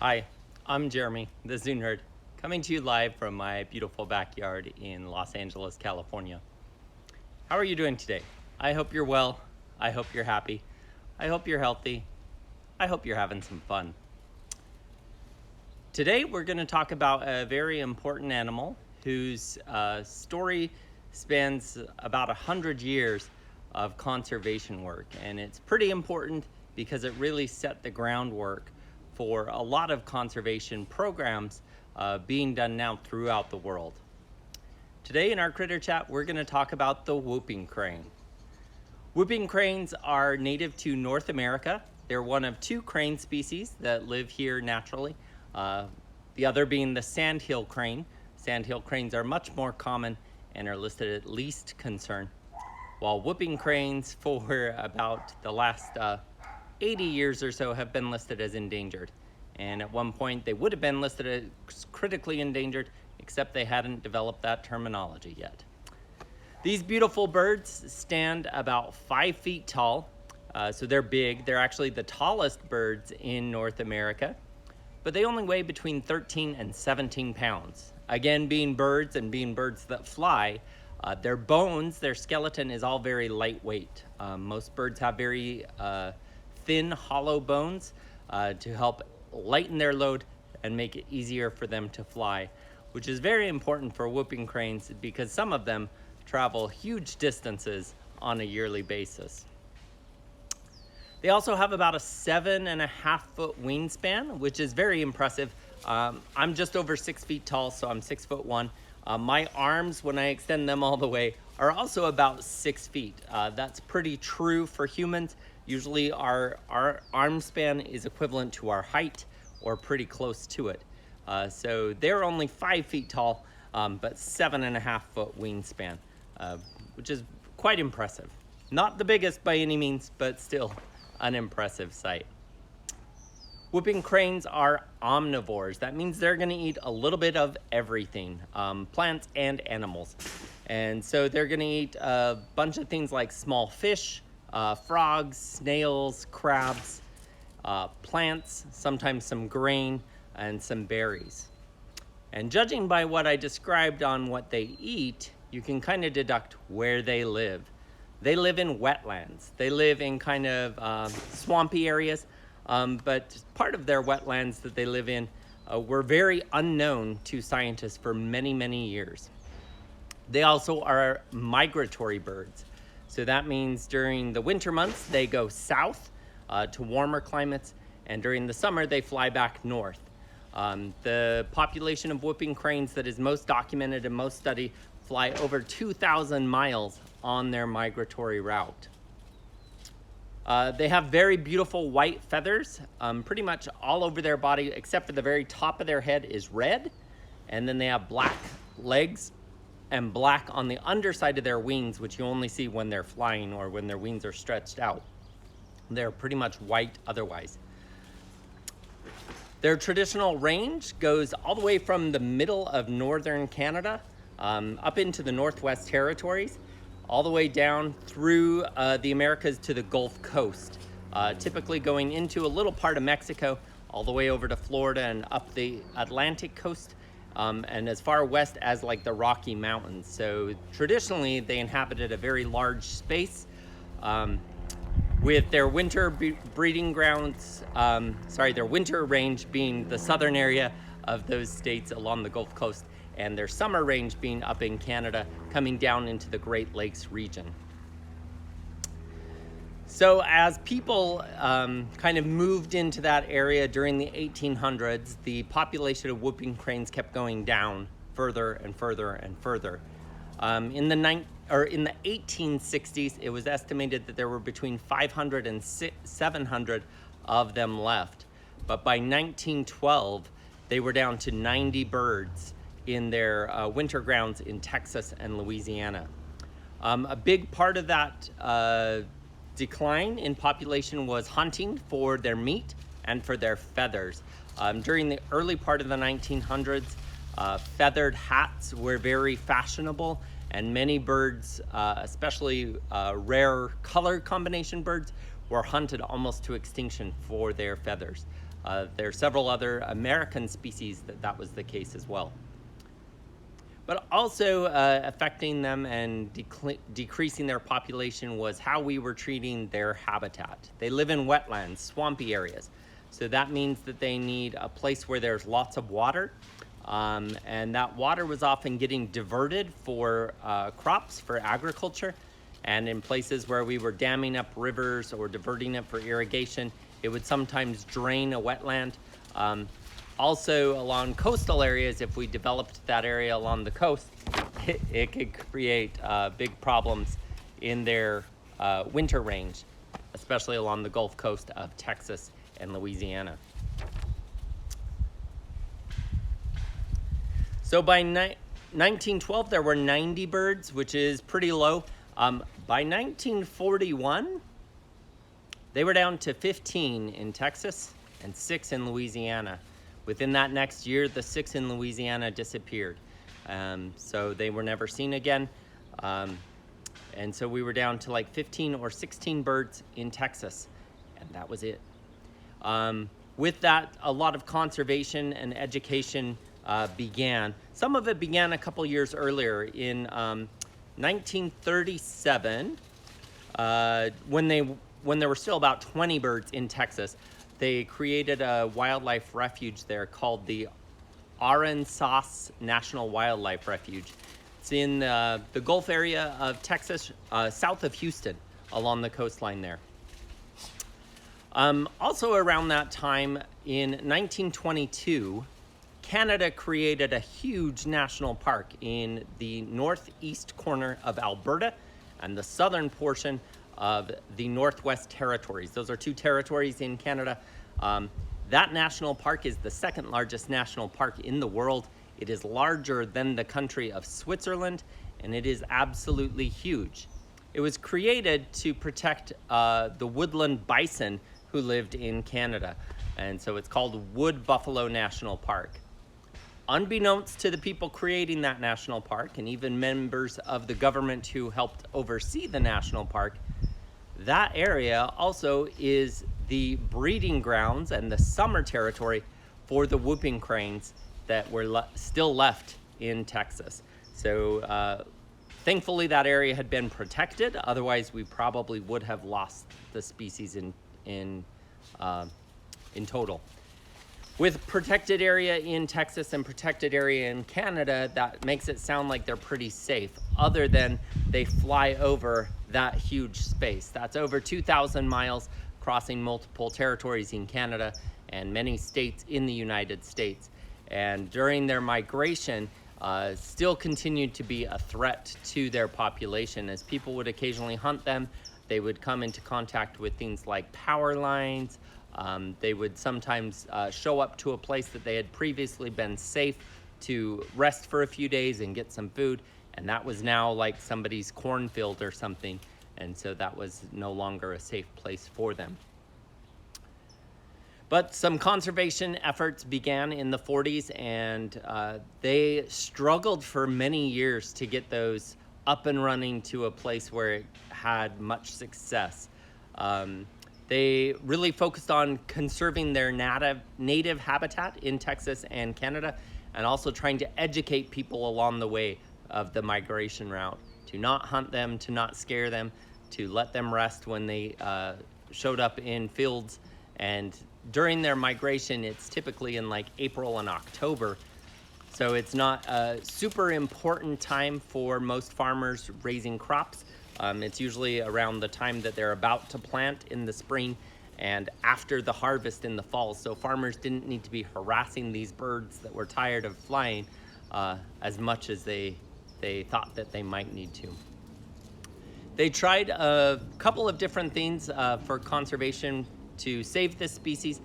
Hi, I'm Jeremy, the Zoo Nerd, coming to you live from my beautiful backyard in Los Angeles, California. How are you doing today? I hope you're well. I hope you're happy. I hope you're healthy. I hope you're having some fun. Today we're going to talk about a very important animal whose story spans about 100 years of conservation work, and it's pretty important because it really set the groundwork for a lot of conservation programs being done now throughout the world. Today in our Critter Chat, we're going to talk about the whooping crane. Whooping cranes are native to North America. They're one of two crane species that live here naturally. The other being the sandhill crane. Sandhill cranes are much more common and are listed at least concern, while whooping cranes for about the last 80 years or so have been listed as endangered. And at one point they would have been listed as critically endangered, except they hadn't developed that terminology yet. These beautiful birds stand about 5 feet tall, so they're big. They're actually the tallest birds in North America, but they only weigh between 13 and 17 pounds. Again, being birds and being birds that fly, their bones, their skeleton is all very lightweight. Most birds have very thin, hollow bones to help lighten their load and make it easier for them to fly, which is very important for whooping cranes because some of them travel huge distances on a yearly basis. They also have about a 7.5-foot wingspan, which is very impressive. I'm just over 6 feet tall, so I'm 6'1". My arms, when I extend them all the way, are also about 6 feet. That's pretty true for humans. Usually our arm span is equivalent to our height or pretty close to it. So they're only 5 feet tall, but 7.5-foot wingspan, which is quite impressive. Not the biggest by any means, but still an impressive sight. Whooping cranes are omnivores. That means they're going to eat a little bit of everything, plants and animals. And so they're going to eat a bunch of things like small fish, frogs, snails, crabs, plants, sometimes some grain, and some berries. And judging by what I described on what they eat, you can kind of deduct where they live. They live in wetlands. They live in kind of swampy areas, but part of their wetlands that they live in were very unknown to scientists for many, many years. They also are migratory birds. So that means during the winter months, they go south to warmer climates, and during the summer, they fly back north. The population of whooping cranes that is most documented and most studied fly over 2,000 miles on their migratory route. They have very beautiful white feathers, pretty much all over their body, except for the very top of their head is red. And then they have black legs and black on the underside of their wings, which you only see when they're flying or when their wings are stretched out. They're pretty much white otherwise. Their traditional range goes all the way from the middle of northern Canada up into the Northwest Territories, all the way down through the Americas to the Gulf Coast, typically going into a little part of Mexico, all the way over to Florida and up the Atlantic coast, and as far west as like the Rocky Mountains. So traditionally they inhabited a very large space, with their winter breeding grounds, their winter range being the southern area of those states along the Gulf Coast, and their summer range being up in Canada, coming down into the Great Lakes region. So as people kind of moved into that area during the 1800s, the population of whooping cranes kept going down further and further and further. In the 1860s, it was estimated that there were between 500 and 700 of them left. But by 1912, they were down to 90 birds in their winter grounds in Texas and Louisiana. A big part of that decline in population was hunting for their meat and for their feathers. During the early part of the 1900s, feathered hats were very fashionable, and many birds, especially rare color combination birds, were hunted almost to extinction for their feathers. There are several other American species that was the case as well. But also affecting them and decreasing their population was how we were treating their habitat. They live in wetlands, swampy areas. So that means that they need a place where there's lots of water. And that water was often getting diverted for crops, for agriculture. And in places where we were damming up rivers or diverting it for irrigation, it would sometimes drain a wetland. Also along coastal areas, if we developed that area along the coast, it could create big problems in their winter range, especially along the Gulf Coast of Texas and Louisiana. So by 1912, there were 90 birds, which is pretty low. By 1941, they were down to 15 in Texas and 6 in Louisiana. Within that next year, the 6 in Louisiana disappeared. So they were never seen again. And so we were down to like 15 or 16 birds in Texas, and that was it. With that, a lot of conservation and education began. Some of it began a couple years earlier in 1937, when there were still about 20 birds in Texas. They created a wildlife refuge there called the Aransas National Wildlife Refuge. It's in the Gulf area of Texas, south of Houston, along the coastline there. Also around that time, in 1922, Canada created a huge national park in the northeast corner of Alberta and the southern portion of the Northwest Territories. Those are 2 territories in Canada. That national park is the second largest national park in the world. It is larger than the country of Switzerland, and it is absolutely huge. It was created to protect the woodland bison who lived in Canada, and so it's called Wood Buffalo National Park. Unbeknownst to the people creating that national park, and even members of the government who helped oversee the national park, that area also is the breeding grounds and the summer territory for the whooping cranes that were still left in Texas. So thankfully that area had been protected. Otherwise, we probably would have lost the species in total. With protected area in Texas and protected area in Canada, that makes it sound like they're pretty safe, other than they fly over that huge space. That's over 2,000 miles, crossing multiple territories in Canada and many states in the United States. And during their migration, still continued to be a threat to their population. As people would occasionally hunt them, they would come into contact with things like power lines. They would sometimes show up to a place that they had previously been safe to rest for a few days and get some food, and that was now like somebody's cornfield or something, and so that was no longer a safe place for them. But some conservation efforts began in the 40s, and they struggled for many years to get those up and running to a place where it had much success. They really focused on conserving their native habitat in Texas and Canada, and also trying to educate people along the way of the migration route, to not hunt them, to not scare them, to let them rest when they showed up in fields. And during their migration, it's typically in like April and October. So it's not a super important time for most farmers raising crops. It's usually around the time that they're about to plant in the spring and after the harvest in the fall. So farmers didn't need to be harassing these birds that were tired of flying as much as they thought that they might need to. They tried a couple of different things for conservation to save this species.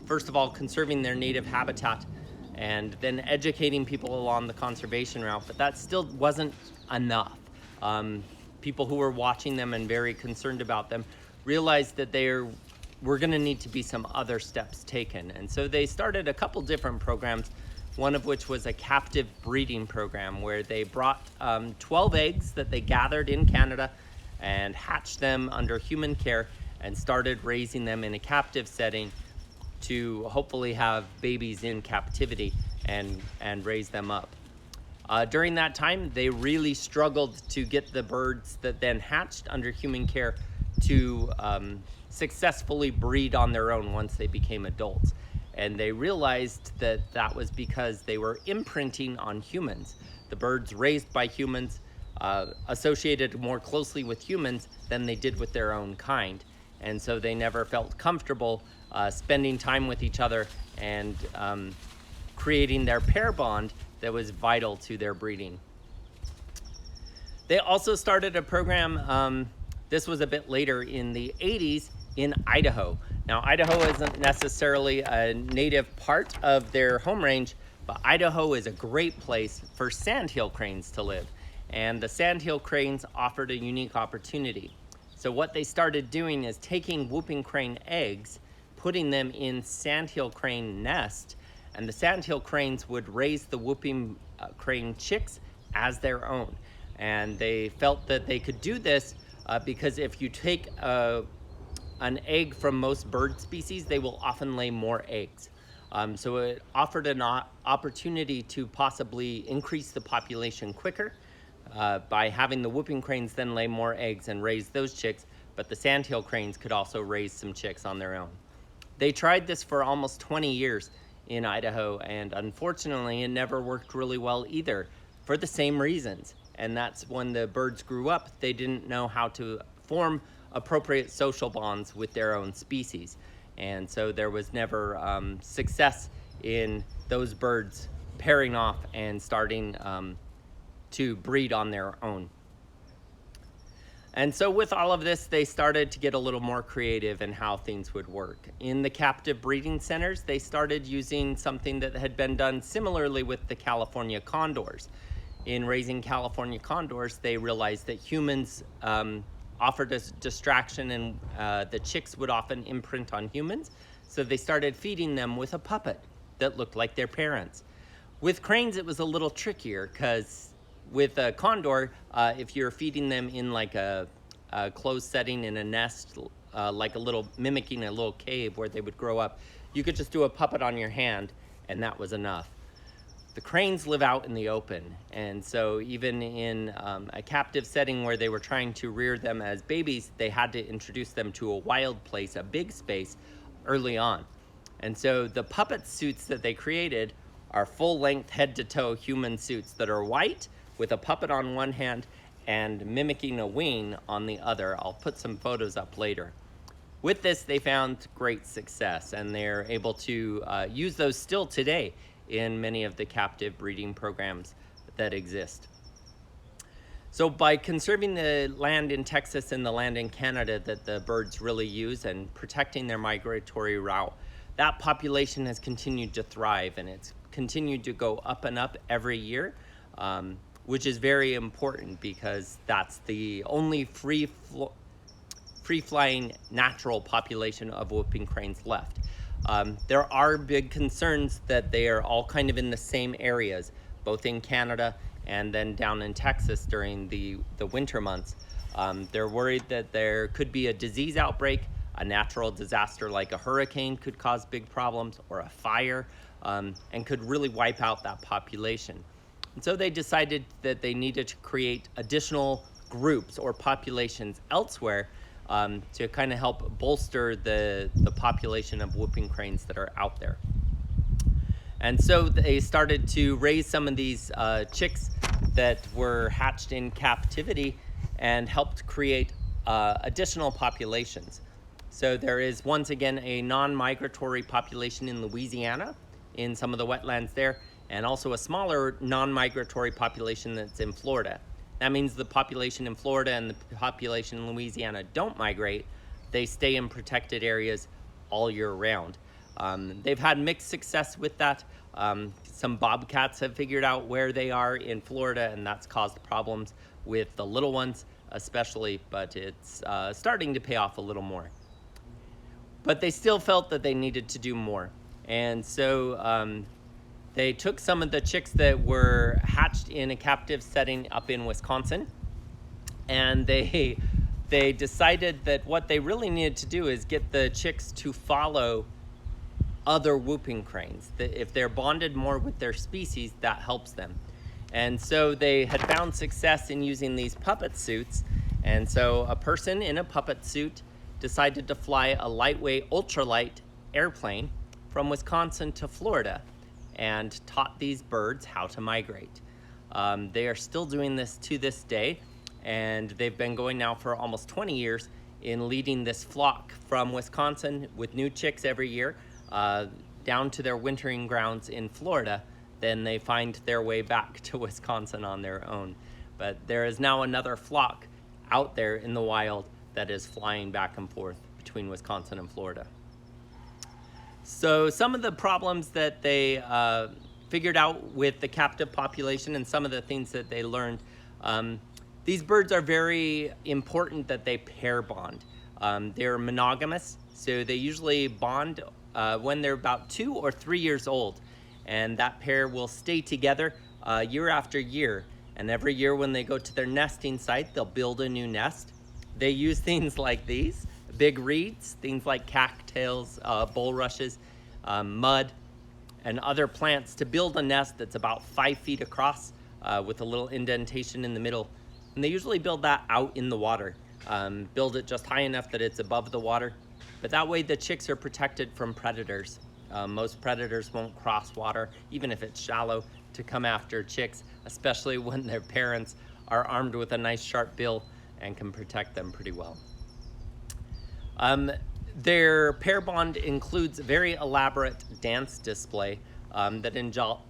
First of all, conserving their native habitat, and then educating people along the conservation route, but that still wasn't enough. People who were watching them and very concerned about them realized that there were going to need to be some other steps taken. And so they started a couple different programs, one of which was a captive breeding program where they brought 12 eggs that they gathered in Canada and hatched them under human care and started raising them in a captive setting to hopefully have babies in captivity and raise them up. During that time, they really struggled to get the birds that then hatched under human care to successfully breed on their own once they became adults. And they realized that that was because they were imprinting on humans. The birds raised by humans associated more closely with humans than they did with their own kind. And so they never felt comfortable spending time with each other and creating their pair bond that was vital to their breeding. They also started a program, this was a bit later in the 80s, in Idaho. Now, Idaho isn't necessarily a native part of their home range, but Idaho is a great place for sandhill cranes to live. And the sandhill cranes offered a unique opportunity. So what they started doing is taking whooping crane eggs, putting them in sandhill crane nest, and the sandhill cranes would raise the whooping crane chicks as their own. And they felt that they could do this because if you take an egg from most bird species, they will often lay more eggs. So it offered an opportunity to possibly increase the population quicker by having the whooping cranes then lay more eggs and raise those chicks, but the sandhill cranes could also raise some chicks on their own. They tried this for almost 20 years in Idaho, and unfortunately it never worked really well either for the same reasons. And that's when the birds grew up, they didn't know how to form appropriate social bonds with their own species. And so there was never success in those birds pairing off and starting to breed on their own. And so with all of this, they started to get a little more creative in how things would work. In the captive breeding centers, they started using something that had been done similarly with the California condors. In raising California condors, they realized that humans offered a distraction, and the chicks would often imprint on humans. So they started feeding them with a puppet that looked like their parents. With cranes, it was a little trickier because with a condor, if you're feeding them in like a closed setting in a nest, like a little, mimicking a little cave where they would grow up, you could just do a puppet on your hand and that was enough. The cranes live out in the open, and so even in a captive setting where they were trying to rear them as babies, they had to introduce them to a wild place, a big space, early on. And so the puppet suits that they created are full-length, head-to-toe human suits that are white with a puppet on one hand and mimicking a wing on the other. I'll put some photos up later. With this, they found great success, and they're able to use those still today in many of the captive breeding programs that exist. So by conserving the land in Texas and the land in Canada that the birds really use and protecting their migratory route, that population has continued to thrive, and it's continued to go up and up every year, which is very important because that's the only free-flying natural population of whooping cranes left. There are big concerns that they are all kind of in the same areas, both in Canada and then down in Texas during the winter months. They're worried that there could be a disease outbreak, a natural disaster like a hurricane could cause big problems, or a fire, and could really wipe out that population. And so they decided that they needed to create additional groups or populations elsewhere to kind of help bolster the population of whooping cranes that are out there. And so they started to raise some of these chicks that were hatched in captivity and helped create additional populations. So there is once again a non-migratory population in Louisiana, in some of the wetlands there, and also a smaller non-migratory population that's in Florida. That means the population in Florida and the population in Louisiana don't migrate. They stay in protected areas all year round. They've had mixed success with that. Some bobcats have figured out where they are in Florida, and that's caused problems with the little ones especially, but it's starting to pay off a little more. But they still felt that they needed to do more. And so they took some of the chicks that were hatched in a captive setting up in Wisconsin, and they decided that what they really needed to do is get the chicks to follow other whooping cranes. If they're bonded more with their species, that helps them. And so they had found success in using these puppet suits. And so a person in a puppet suit decided to fly a lightweight, ultralight airplane from Wisconsin to Florida and taught these birds how to migrate. They are still doing this to this day, and they've been going now for almost 20 years in leading this flock from Wisconsin with new chicks every year down to their wintering grounds in Florida. Then they find their way back to Wisconsin on their own. But there is now another flock out there in the wild that is flying back and forth between Wisconsin and Florida. So some of the problems that they figured out with the captive population and some of the things that they learned, these birds are very important that they pair bond. They're monogamous, so they usually bond when they're about 2 or 3 years old. And that pair will stay together year after year. And every year when they go to their nesting site, they'll build a new nest. They use things like these, big reeds, things like cattails, bulrushes, mud, and other plants to build a nest that's about 5 feet across with a little indentation in the middle. And they usually build that out in the water. Build it just high enough that it's above the water. But that way the chicks are protected from predators. Most predators won't cross water, even if it's shallow, to come after chicks, especially when their parents are armed with a nice sharp bill and can protect them pretty well. Their pair bond includes a very elaborate dance display that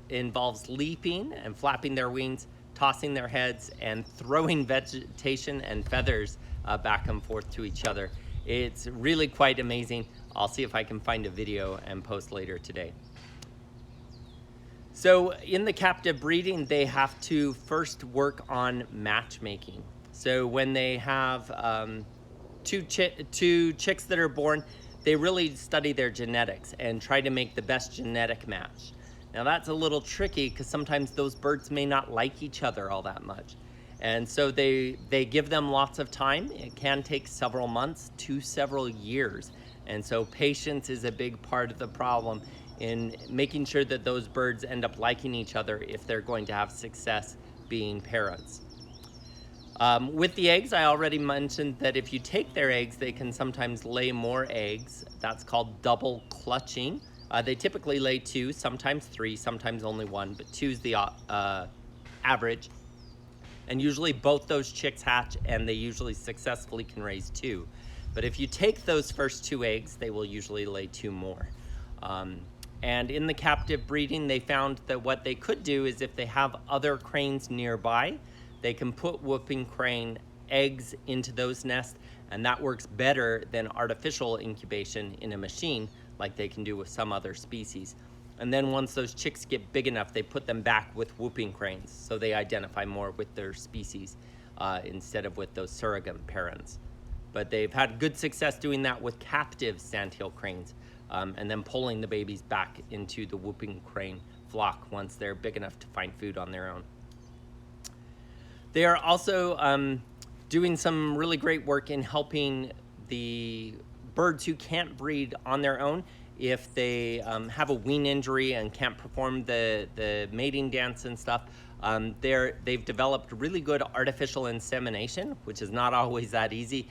involves leaping and flapping their wings, tossing their heads, and throwing vegetation and feathers back and forth to each other. It's really quite amazing. I'll see if I can find a video and post later today. So in the captive breeding, they have to first work on matchmaking. So when they have two chicks that are born, they really study their genetics and try to make the best genetic match. Now that's a little tricky because sometimes those birds may not like each other all that much. And so they give them lots of time. It can take several months to several years. And so patience is a big part of the problem in making sure that those birds end up liking each other if they're going to have success being parents. With the eggs, I already mentioned that if you take their eggs, they can sometimes lay more eggs. That's called double clutching. They typically lay 2, sometimes 3, sometimes only 1, but 2 is the average. And usually both those chicks hatch and they usually successfully can raise 2. But if you take those first 2 eggs, they will usually lay 2 more. And in the captive breeding, they found that what they could do is if they have other cranes nearby, they can put whooping crane eggs into those nests, and that works better than artificial incubation in a machine like they can do with some other species. And then once those chicks get big enough, they put them back with whooping cranes, so they identify more with their species instead of with those surrogate parents. But they've had good success doing that with captive sandhill cranes, and then pulling the babies back into the whooping crane flock once they're big enough to find food on their own. They are also doing some really great work in helping the birds who can't breed on their own. If they have a wean injury and can't perform the mating dance and stuff, they've developed really good artificial insemination, which is not always that easy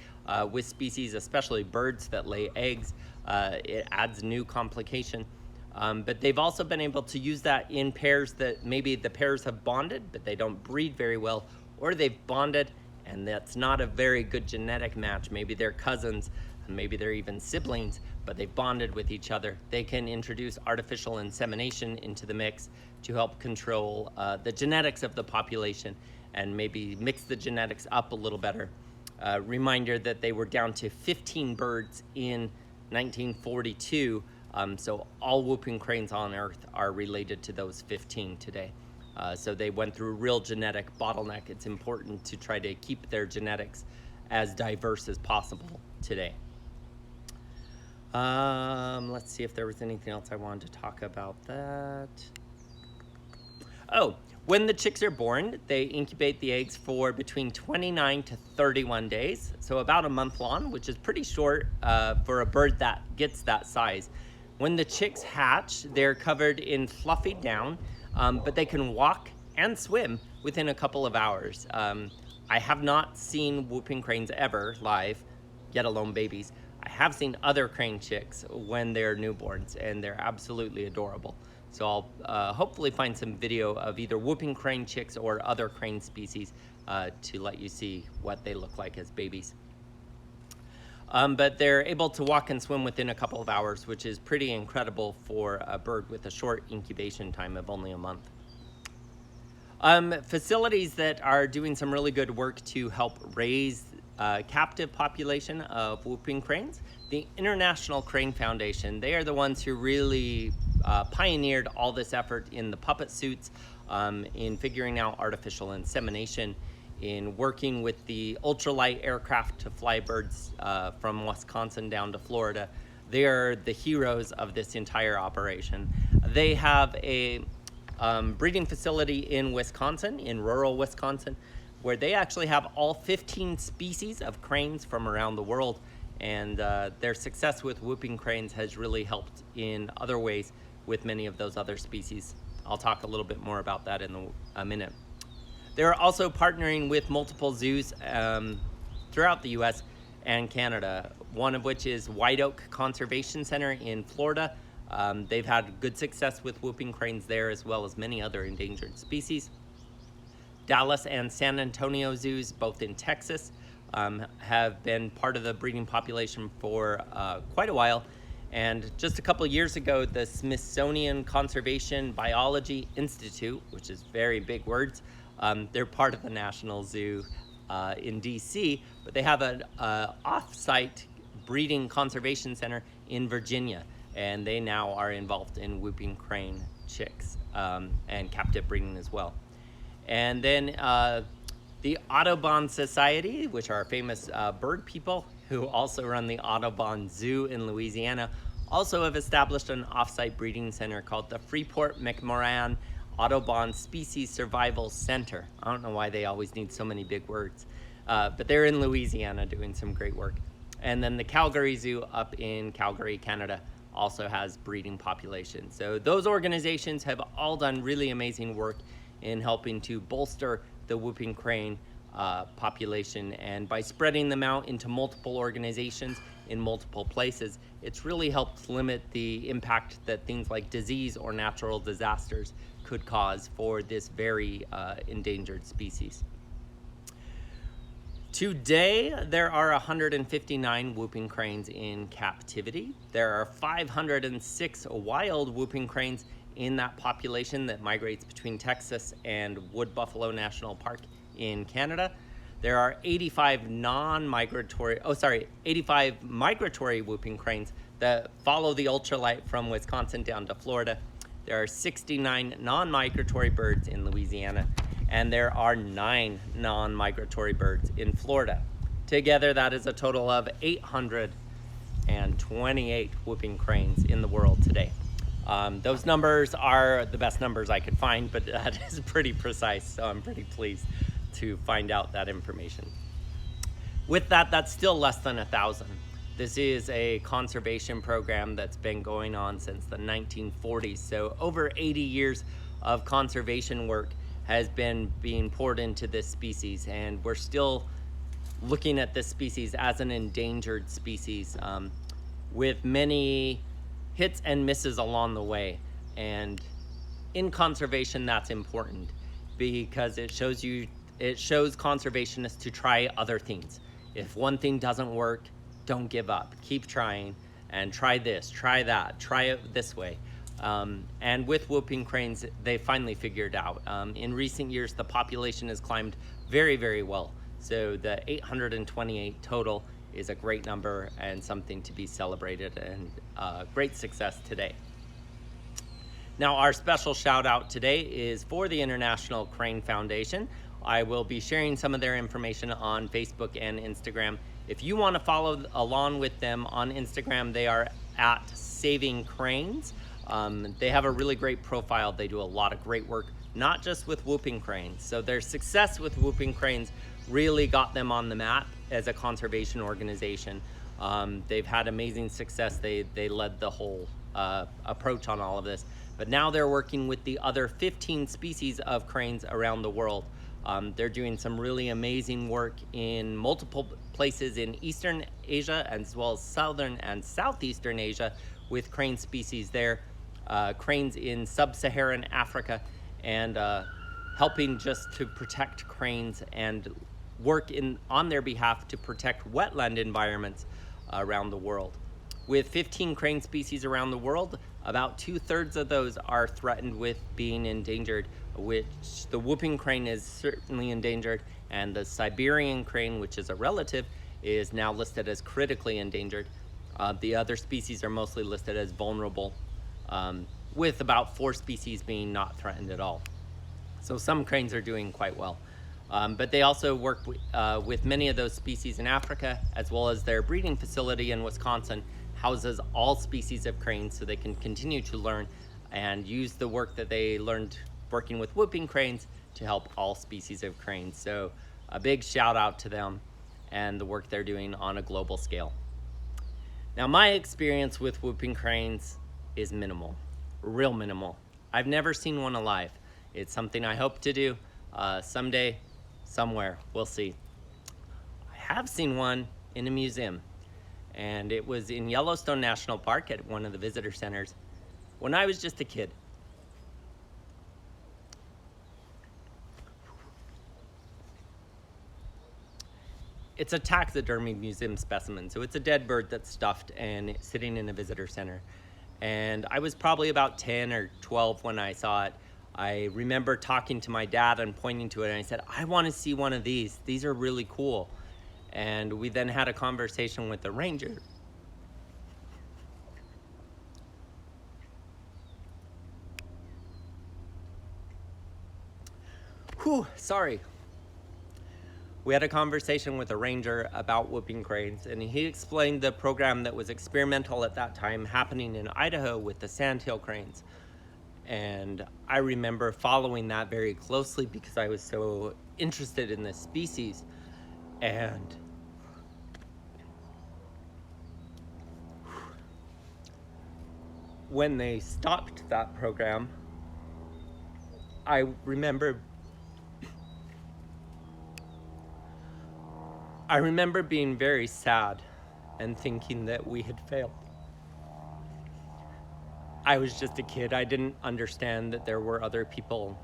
with species, especially birds that lay eggs. It adds new complication. But they've also been able to use that in pairs that maybe the pairs have bonded, but they don't breed very well, or they've bonded and that's not a very good genetic match. Maybe they're cousins, maybe they're even siblings, but they've bonded with each other. They can introduce artificial insemination into the mix to help control the genetics of the population and maybe mix the genetics up a little better. Reminder that they were down to 15 birds in 1942, so all whooping cranes on Earth are related to those 15 today. So they went through a real genetic bottleneck. It's important to try to keep their genetics as diverse as possible today. Let's see if there was anything else I wanted to talk about that. Oh, when the chicks are born, they incubate the eggs for between 29 to 31 days, so about a month long, which is pretty short for a bird that gets that size. When the chicks hatch, they're covered in fluffy down, but they can walk and swim within a couple of hours. I have not seen whooping cranes ever live, yet alone babies. I have seen other crane chicks when they're newborns, and they're absolutely adorable. So I'll hopefully find some video of either whooping crane chicks or other crane species to let you see what they look like as babies. But they're able to walk and swim within a couple of hours, which is pretty incredible for a bird with a short incubation time of only a month. Facilities that are doing some really good work to help raise captive population of whooping cranes. The International Crane Foundation, they are the ones who really pioneered all this effort in the puppet suits, in figuring out artificial insemination, in working with the ultralight aircraft to fly birds from Wisconsin down to Florida. They are the heroes of this entire operation. They have a breeding facility in Wisconsin, in rural Wisconsin, where they actually have all 15 species of cranes from around the world. And their success with whooping cranes has really helped in other ways with many of those other species. I'll talk a little bit more about that in a minute. They're also partnering with multiple zoos throughout the US and Canada, one of which is White Oak Conservation Center in Florida. They've had good success with whooping cranes there, as well as many other endangered species. Dallas and San Antonio zoos, both in Texas, have been part of the breeding population for quite a while. And just a couple of years ago, the Smithsonian Conservation Biology Institute, which is very big words, they're part of the National Zoo in DC, but they have an off-site breeding conservation center in Virginia, and they now are involved in whooping crane chicks and captive breeding as well. And then the Audubon Society, which are famous bird people who also run the Audubon Zoo in Louisiana, also have established an off-site breeding center called the Freeport-McMoran Audubon Species Survival Center. I don't know why they always need so many big words, but they're in Louisiana doing some great work. And then the Calgary Zoo up in Calgary, Canada, also has breeding populations. So those organizations have all done really amazing work in helping to bolster the whooping crane population, and by spreading them out into multiple organizations in multiple places, it's really helped limit the impact that things like disease or natural disasters could cause for this very endangered species. Today, there are 159 whooping cranes in captivity. There are 506 wild whooping cranes in that population that migrates between Texas and Wood Buffalo National Park in Canada. There are 85 migratory whooping cranes that follow the ultralight from Wisconsin down to Florida. There are 69 non-migratory birds in Louisiana, and there are 9 non-migratory birds in Florida. Together, that is a total of 828 whooping cranes in the world today. Those numbers are the best numbers I could find, but that is pretty precise, so I'm pretty pleased to find out that information. With that, that's still less than 1,000. This is a conservation program that's been going on since the 1940s, so over 80 years of conservation work has been being poured into this species, and we're still looking at this species as an endangered species, with many hits and misses along the way. And in conservation, that's important because it shows conservationists to try other things. If one thing doesn't work, don't give up. Keep trying and try this, try that, try it this way. And with whooping cranes, they finally figured out. In recent years, the population has climbed very, very well. So the 828 total is a great number and something to be celebrated, and great success today. Now, our special shout out today is for the International Crane Foundation. I will be sharing some of their information on Facebook and Instagram. If you want to follow along with them on Instagram, they are at Saving Cranes. They have a really great profile. They do a lot of great work, not just with whooping cranes. So their success with whooping cranes really got them on the map as a conservation organization. They've had amazing success. They led the whole approach on all of this. But now they're working with the other 15 species of cranes around the world. They're doing some really amazing work in multiple places in Eastern Asia, as well as Southern and Southeastern Asia, with crane species there, cranes in sub-Saharan Africa, and helping just to protect cranes and work on their behalf to protect wetland environments around the world. With 15 crane species around the world, about 2/3 of those are threatened with being endangered, which the whooping crane is certainly endangered, and the Siberian crane, which is a relative, is now listed as critically endangered. The other species are mostly listed as vulnerable, with about 4 species being not threatened at all. So some cranes are doing quite well. But they also work with many of those species in Africa, as well as their breeding facility in Wisconsin houses all species of cranes, so they can continue to learn and use the work that they learned working with whooping cranes to help all species of cranes. So a big shout out to them and the work they're doing on a global scale. Now, my experience with whooping cranes is minimal, real minimal. I've never seen one alive. It's something I hope to do someday, somewhere, we'll see. I have seen one in a museum, and it was in Yellowstone National Park at one of the visitor centers when I was just a kid. It's a taxidermy museum specimen, so it's a dead bird that's stuffed and sitting in a visitor center. And I was probably about 10 or 12 when I saw it. I remember talking to my dad and pointing to it, and I said, I want to see one of these. These are really cool. And we then had a conversation with the ranger. Whew, sorry. We had a conversation with a ranger about whooping cranes, and he explained the program that was experimental at that time happening in Idaho with the sandhill cranes. And I remember following that very closely because I was so interested in this species. And when they stopped that program, I remember being very sad and thinking that we had failed. I was just a kid. I didn't understand that there were other people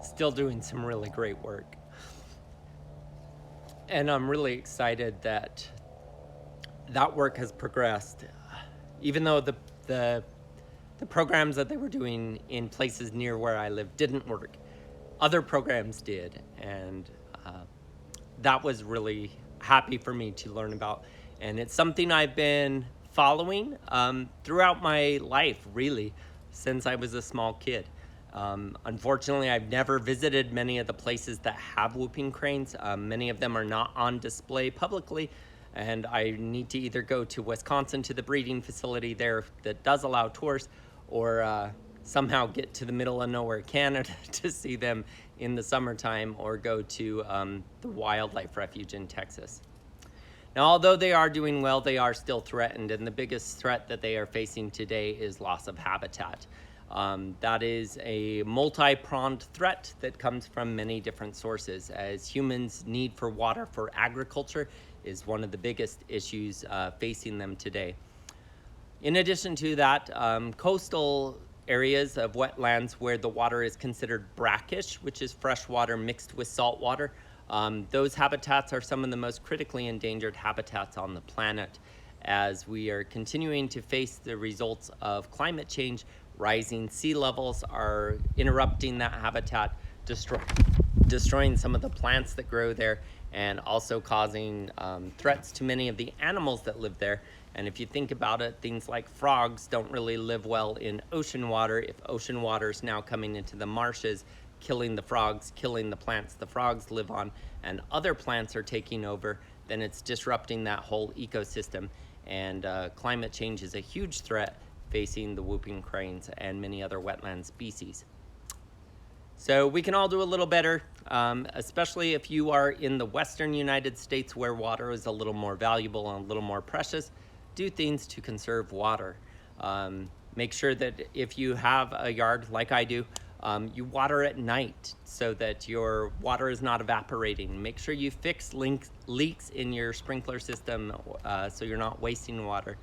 still doing some really great work. And I'm really excited that that work has progressed. Even though the programs that they were doing in places near where I live didn't work, other programs did. And that was really happy for me to learn about. And it's something I've been following throughout my life, really, since I was a small kid. Unfortunately, I've never visited many of the places that have whooping cranes. Many of them are not on display publicly, and I need to either go to Wisconsin to the breeding facility there that does allow tours, or somehow get to the middle of nowhere, Canada, to see them in the summertime, or go to the wildlife refuge in Texas. Now, although they are doing well, they are still threatened, and the biggest threat that they are facing today is loss of habitat. That is a multi-pronged threat that comes from many different sources, as humans' need for water for agriculture is one of the biggest issues facing them today. In addition to that, coastal areas of wetlands where the water is considered brackish, which is fresh water mixed with salt water, those habitats are some of the most critically endangered habitats on the planet, as we are continuing to face the results of climate change. Rising sea levels are interrupting that habitat, destroying some of the plants that grow there, and also causing threats to many of the animals that live there. And if you think about it, things like frogs don't really live well in ocean water. If ocean water is now coming into the marshes, killing the frogs, killing the plants the frogs live on, and other plants are taking over, then it's disrupting that whole ecosystem. And climate change is a huge threat facing the whooping cranes and many other wetland species. So we can all do a little better, especially if you are in the Western United States, where water is a little more valuable and a little more precious. Do things to conserve water. Make sure that if you have a yard like I do, you water at night so that your water is not evaporating. Make sure you fix leaks in your sprinkler system so you're not wasting water.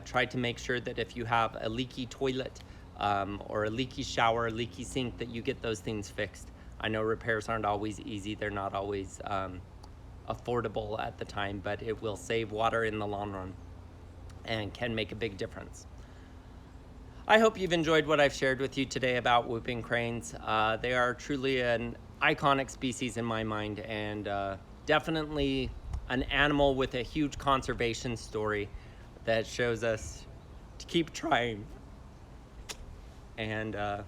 Try to make sure that if you have a leaky toilet or a leaky shower, a leaky sink, that you get those things fixed. I know repairs aren't always easy. They're not always affordable at the time, but it will save water in the long run and can make a big difference. I hope you've enjoyed what I've shared with you today about whooping cranes. They are truly an iconic species in my mind, and definitely an animal with a huge conservation story that shows us to keep trying. And I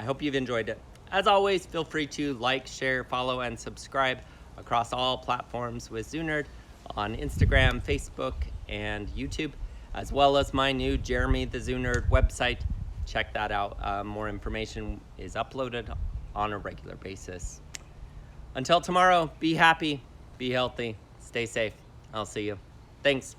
hope you've enjoyed it. As always, feel free to like, share, follow, and subscribe across all platforms with ZooNerd on Instagram, Facebook, and YouTube, as well as my new Jeremy the Zoo Nerd website. Check that out. More information is uploaded on a regular basis. Until tomorrow, be happy, be healthy, stay safe. I'll see you. Thanks.